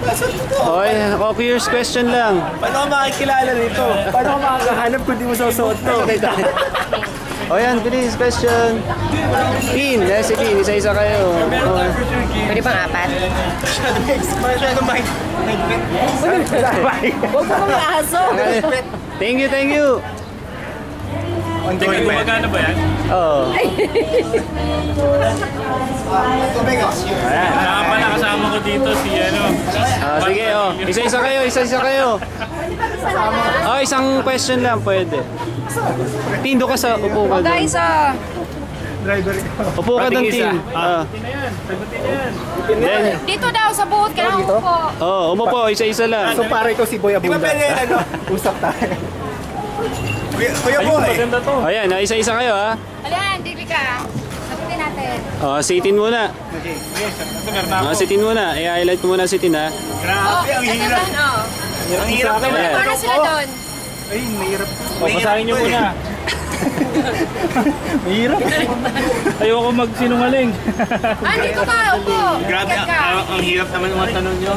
Okay, curious question lang. Paano ka makikilala nito? Paano ka makakahanap kung di mo susuot to? O yan, bilis, question. Tin, si Tin, isa-isa kayo. Okay. Pwede bang apat? Masyado may... Huwag ka mga aso. Thank you, thank you. Ongoing ba? Magkano ba yan? Oh. Kaya pala kasama ko dito si ano. Sige, isa-isa kayo, isa-isa kayo. Oh, isang question lang pwede. Tindo ka sa upo ka doon. Guys, Driver ka. Upo ka doon, Tin. Then, dito daw sa buhot, kailangan ko po. umupo, isa-isa lang. So para ito si Boy Abunda. Di ba pwede ano? Usap tayo. Kuya Boy. Maganda to. O yan, isa-isa kayo ha. Ayan, dili ka. Sagutin natin. Si Tin muna. Ito meron na ako. Si Tin muna. I-highlight mo muna si Tin ha. Grabe, ang ito hirap. doon, oh. Ang hirap naman. Ayan. Para sila doon. Ay, mahirap. Basahin niyo muna. Mahirap. Ayoko magsinungaling. Dito ka, upo. Grabe, Ikat ka. ang hirap naman ng mga tanong nyo.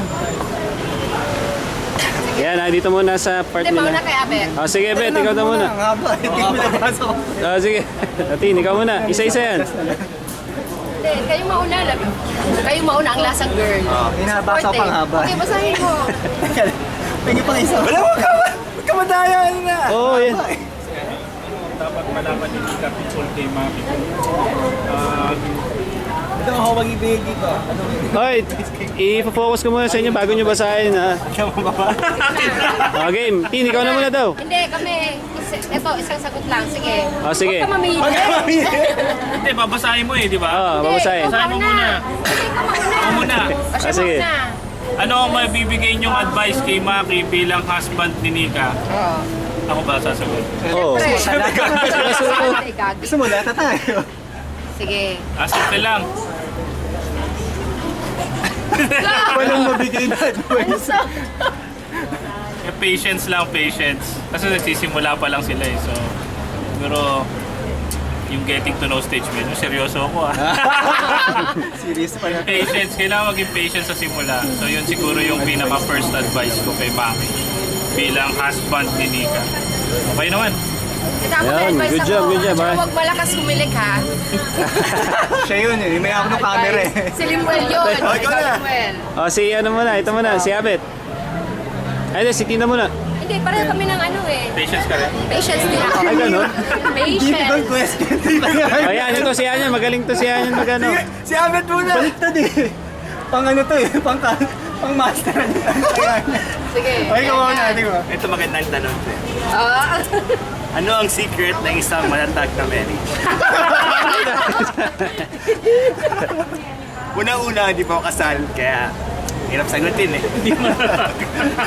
Yan, dito muna sa part Hindi, mauna nila. kay Abet. Sige, Bet, ikaw na muna. Ang haba, hindi ko nabasa ko. Sige. Tin, ikaw muna. Isa-isa yan. Hindi, kayo mauna. Kayo mauna ang lasang girl. Hinabasa pang haba. Okay, basahin mo. Pwede pang isa. Wala, huwag ka madaya na. Oo, yan. Dapat malaman ni Nika tungkol kay Mami. Ito ako mag-ibig dito. Hoy, i-focus ko muna sa inyo bago nyo basahin ha. Game. Tin, ikaw na muna daw. Hindi, kami. Ito, isang sagot lang. Sige. Sige. Huwag ka mamili. Hindi, babasahin mo eh, di ba? Babasahin. Ikaw Basahin mo muna. Sige, ikaw mauna. Ako muna. O, siya Sige. mauna. Ano ang mabibigay niyong advice kay Maki bilang husband ni Nika? Oo. Ako ba sasagot? Oo. Gusto mo lahat tayo. Sige. Simple lang. Walang mabigay na advice. Patience lang, patience. Kasi nagsisimula pa lang sila eh. So, pero yung getting to know stage medyo seryoso ako Serious pa na. Patience, kailangan maging patient sa simula. So yun siguro yung pinaka first advice ko kay Maki bilang husband ni Nika. Okay naman. Ito ako may Yan, advice good ako. job, good job, Tsaka ha? huwag malakas humilik ha. Siya yun eh. May ako ng camera eh. Si Limuel yun. ikaw na. Limuel. Si ano muna, ito muna, si Abet. Ay, si Tina muna. Hindi, pareho kami ng ano eh. Patience ka rin. Patience din ako. Ay, ganun? Difficult Patience. question. Ayan, ito si Anyan, magaling to si Anyan magano. Si Ahmed muna. Baliktad eh. Pang ano to eh. Pang master. Sige. Okay, kumawa na. Tingnan mo. Ito magandang tanong. Ah. Ano ang secret ng isang matatag na marriage? Unang-una, hindi pa ako kasal, kaya hirap sagutin eh.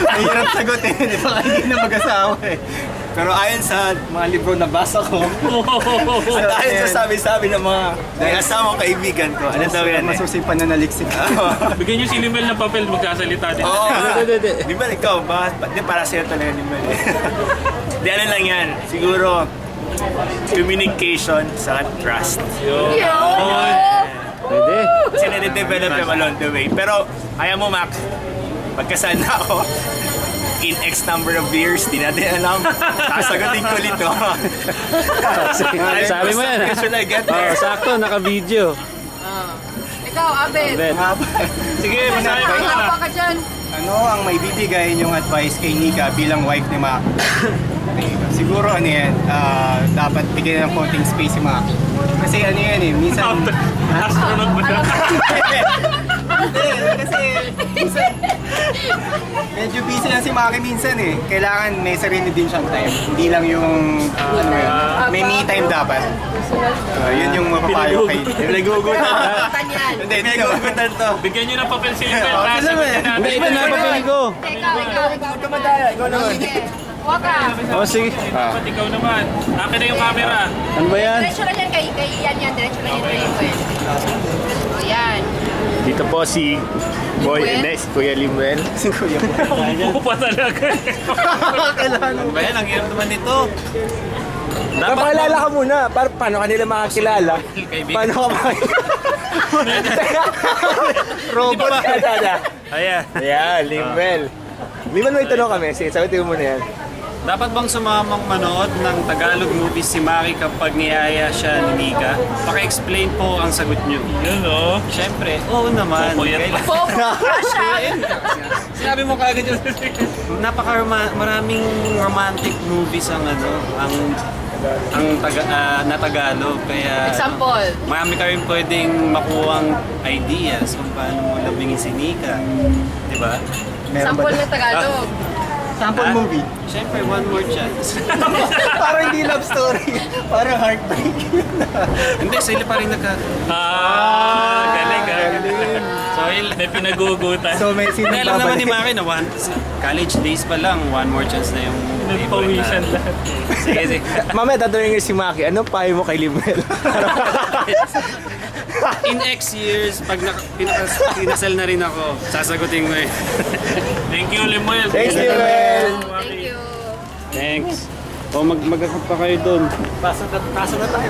Mahirap sagutin. Baka hindi na mag-asawa eh. Pero ayon sa mga libro na basa ko, at ayon sa sabi-sabi ng mga nag-asawang kaibigan ko, ano daw yan eh? Masusing pananaliksik. Bigyan niyo si Limel ng papel, magkasalita din. Oo. Hindi. Di ba ikaw? Di para sa'yo talaga ni Mel. Di ano lang yan. Siguro, communication sa trust. Pwede. Kasi nade-develop yung along the way. Pero, ayaw mo, Max, pagkasal na ako, in X number of years, di natin alam. Sasagutin ko ulit to. Sabi mo yan ha. Should I get there? Sakto, naka-video. Ikaw, Abet. Abet. Sige, basahin mo na. Hapa ka dyan. Ano ang may bibigay niyong advice kay Nika bilang wife ni Mac? Siguro ano yan, dapat bigyan ng konting space si Mac. Kasi ano yan eh, minsan... Astronaut ba siya? Hindi, kasi minsan... Medyo busy lang si Maki minsan eh. Kailangan may sarili din siyang time. Hindi lang yung... ano yun, may me time dapat. Yun yung mapapayo kay... Nagugutan. Tan yan. Hindi, nagugutan to. Bigyan niyo ng papel si Limel. Oh, Sasagutin sige. natin. Hindi, ito na papel ko. Ikaw. Kamadaya, ikaw naman. Sige. Huwag ka. Sige. Dapat ikaw naman. Akin na yung camera. Ano ba yan? Diretso lang yan kay yan. Diretso lang yan kay Limuel. O yan. Dito po si Boy Limuel? Enes, Kuya Limuel. Si Kuya po. Upo pa talaga. Kailangan mo. Ba yan, ang hirap naman nito. Napakilala ka muna. Paano ka nila makakilala? Paano ka makakilala? Robot ka dada. Ayan. Ayan, Limbel. Limbel, may tanong kami. Sige, sabitin mo muna yan. Dapat bang sumamang manood ng Tagalog movies si Maki kapag niyaya siya ni Nika? Paki-explain po ang sagot niyo. Yun o. Siyempre, oo naman. Pupuyat Kailan- Popo, Sinabi mo kagad yun. Maraming romantic movies ang na Tagalog. Kaya Example. marami ka rin pwedeng makuhang ideas kung paano mo labingin si Nika. Di ba? Sample na Tagalog. Sample movie. Siyempre, one more chance. Parang hindi love story. Parang heartbreak. Hindi, sila pa rin Galing So, May pinagugutan. So may sino Hindi, alam naman ni Maki na college days pa lang, one more chance na yung Nagpawisan favorite na. lahat. Sige, sige. Mamaya tatanungin si Maki, anong payo mo kay Limbel? In X years, pag pinasal na rin ako, sasagutin ko eh. Thank you, Limuel. Thanks, Limbel! Thank you. Thanks. O mag-akap pa kayo doon. Pasok na tayo.